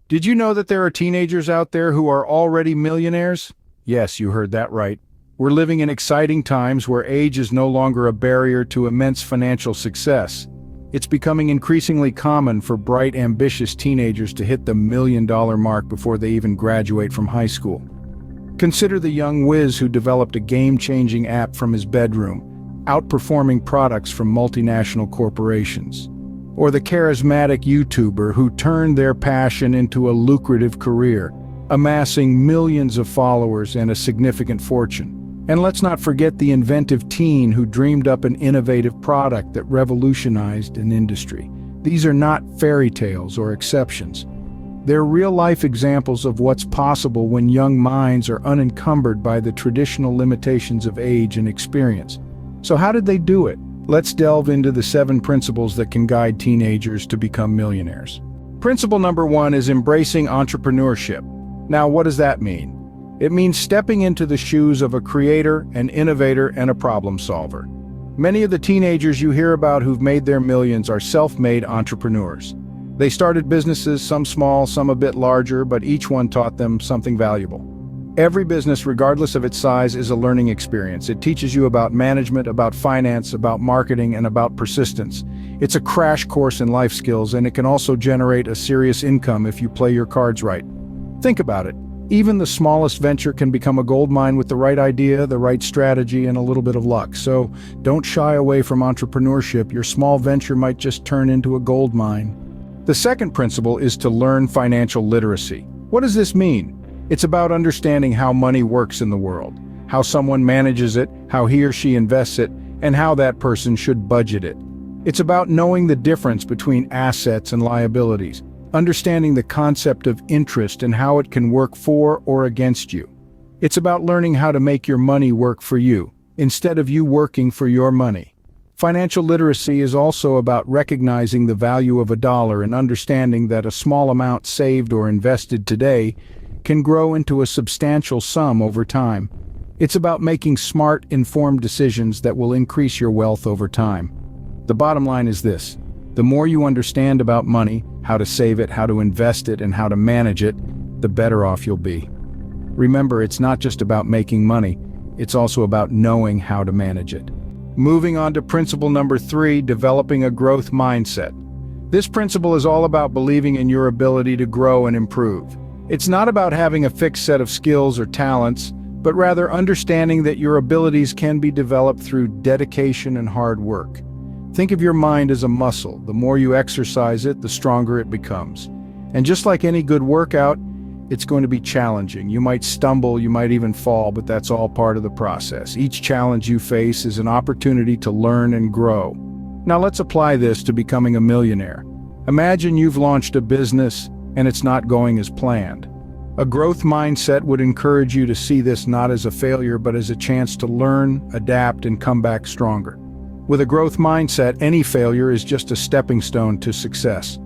Did you know that there are teenagers out there who are already millionaires? Yes, you heard that right. We're living in exciting times where age is no longer a barrier to immense financial success. It's becoming increasingly common for bright, ambitious teenagers to hit the $1 million mark before they even graduate from high school. Consider the young whiz who developed a game-changing app from his bedroom, outperforming products from multinational corporations. Or the charismatic YouTuber who turned their passion into a lucrative career, amassing millions of followers and a significant fortune. And let's not forget the inventive teen who dreamed up an innovative product that revolutionized an industry. These are not fairy tales or exceptions. They're real-life examples of what's possible when young minds are unencumbered by the traditional limitations of age and experience. So how did they do it? Let's delve into the 7 principles that can guide teenagers to become millionaires. Principle number 1 is embracing entrepreneurship. Now, what does that mean? It means stepping into the shoes of a creator, an innovator, and a problem solver. Many of the teenagers you hear about who've made their millions are self-made entrepreneurs. They started businesses, some small, some a bit larger, but each one taught them something valuable. Every business, regardless of its size, is a learning experience. It teaches you about management, about finance, about marketing, and about persistence. It's a crash course in life skills, and it can also generate a serious income if you play your cards right. Think about it. Even the smallest venture can become a goldmine with the right idea, the right strategy, and a little bit of luck. So don't shy away from entrepreneurship. Your small venture might just turn into a goldmine. The second principle is to learn financial literacy. What does this mean? It's about understanding how money works in the world, how someone manages it, how he or she invests it, and how that person should budget it. It's about knowing the difference between assets and liabilities, understanding the concept of interest and how it can work for or against you. It's about learning how to make your money work for you, instead of you working for your money. Financial literacy is also about recognizing the value of a dollar and understanding that a small amount saved or invested today can grow into a substantial sum over time. It's about making smart, informed decisions that will increase your wealth over time. The bottom line is this: the more you understand about money, how to save it, how to invest it, and how to manage it, the better off you'll be. Remember, it's not just about making money, it's also about knowing how to manage it. Moving on to principle number 3, developing a growth mindset. This principle is all about believing in your ability to grow and improve. It's not about having a fixed set of skills or talents, but rather understanding that your abilities can be developed through dedication and hard work. Think of your mind as a muscle. The more you exercise it, the stronger it becomes. And just like any good workout, it's going to be challenging. You might stumble, you might even fall, but that's all part of the process. Each challenge you face is an opportunity to learn and grow. Now let's apply this to becoming a millionaire. Imagine you've launched a business and it's not going as planned. A growth mindset would encourage you to see this not as a failure, but as a chance to learn, adapt, and come back stronger. With a growth mindset, any failure is just a stepping stone to success.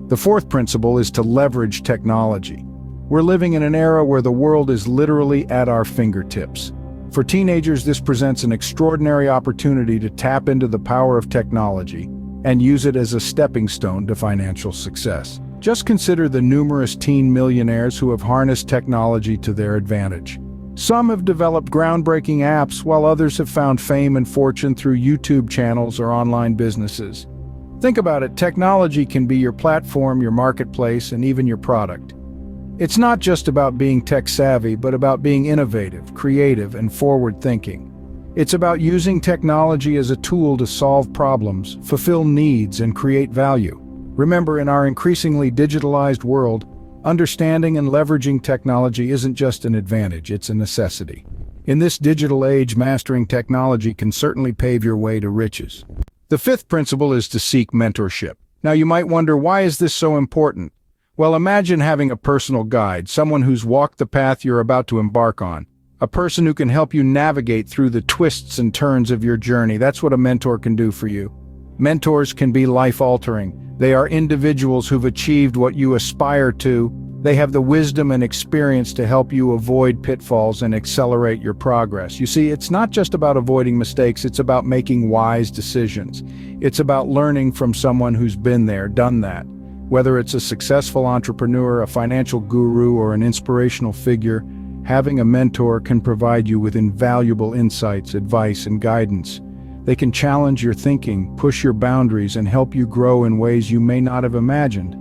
The fourth principle is to leverage technology. We're living in an era where the world is literally at our fingertips. For teenagers, this presents an extraordinary opportunity to tap into the power of technology and use it as a stepping stone to financial success. Just consider the numerous teen millionaires who have harnessed technology to their advantage. Some have developed groundbreaking apps, while others have found fame and fortune through YouTube channels or online businesses. Think about it, technology can be your platform, your marketplace, and even your product. It's not just about being tech-savvy, but about being innovative, creative, and forward-thinking. It's about using technology as a tool to solve problems, fulfill needs, and create value. Remember, in our increasingly digitalized world, understanding and leveraging technology isn't just an advantage, it's a necessity. In this digital age, mastering technology can certainly pave your way to riches. The fifth principle is to seek mentorship. Now you might wonder, why is this so important? Well, imagine having a personal guide, someone who's walked the path you're about to embark on. A person who can help you navigate through the twists and turns of your journey. That's what a mentor can do for you. Mentors can be life-altering. They are individuals who've achieved what you aspire to. They have the wisdom and experience to help you avoid pitfalls and accelerate your progress. You see, it's not just about avoiding mistakes, it's about making wise decisions. It's about learning from someone who's been there, done that. Whether it's a successful entrepreneur, a financial guru, or an inspirational figure, having a mentor can provide you with invaluable insights, advice, and guidance. They can challenge your thinking, push your boundaries, and help you grow in ways you may not have imagined.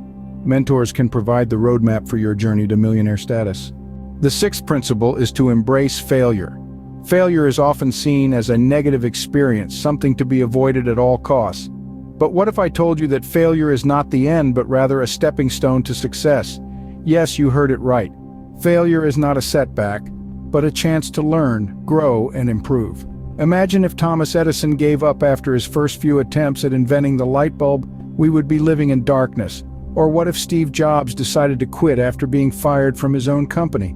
Mentors can provide the roadmap for your journey to millionaire status. The sixth principle is to embrace failure. Failure is often seen as a negative experience, something to be avoided at all costs. But what if I told you that failure is not the end, but rather a stepping stone to success? Yes, you heard it right. Failure is not a setback, but a chance to learn, grow, and improve. Imagine if Thomas Edison gave up after his first few attempts at inventing the light bulb, we would be living in darkness. Or what if Steve Jobs decided to quit after being fired from his own company?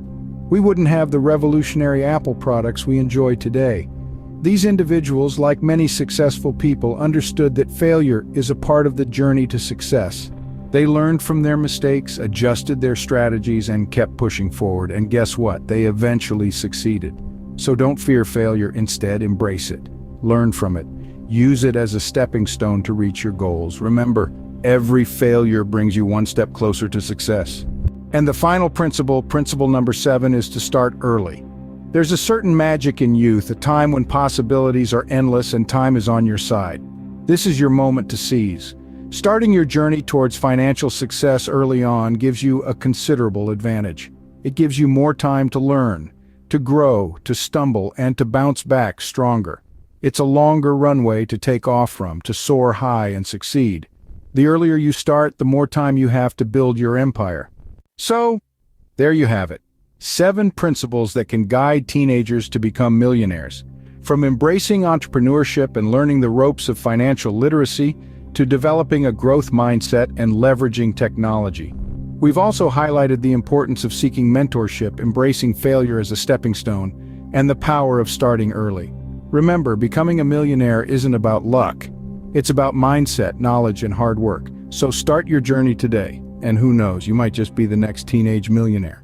We wouldn't have the revolutionary Apple products we enjoy today. These individuals, like many successful people, understood that failure is a part of the journey to success. They learned from their mistakes, adjusted their strategies, and kept pushing forward. And guess what? They eventually succeeded. So don't fear failure, instead embrace it. Learn from it. Use it as a stepping stone to reach your goals. Remember, every failure brings you one step closer to success. And the final principle number 7, is to start early. There's a certain magic in youth, a time when possibilities are endless and time is on your side. This is your moment to seize. Starting your journey towards financial success early on gives you a considerable advantage. It gives you more time to learn, to grow, to stumble, and to bounce back stronger. It's a longer runway to take off from, to soar high and succeed. The earlier you start, the more time you have to build your empire. So, there you have it. 7 principles that can guide teenagers to become millionaires. From embracing entrepreneurship and learning the ropes of financial literacy, to developing a growth mindset and leveraging technology. We've also highlighted the importance of seeking mentorship, embracing failure as a stepping stone, and the power of starting early. Remember, becoming a millionaire isn't about luck. It's about mindset, knowledge, and hard work. So start your journey today, and who knows, you might just be the next teenage millionaire.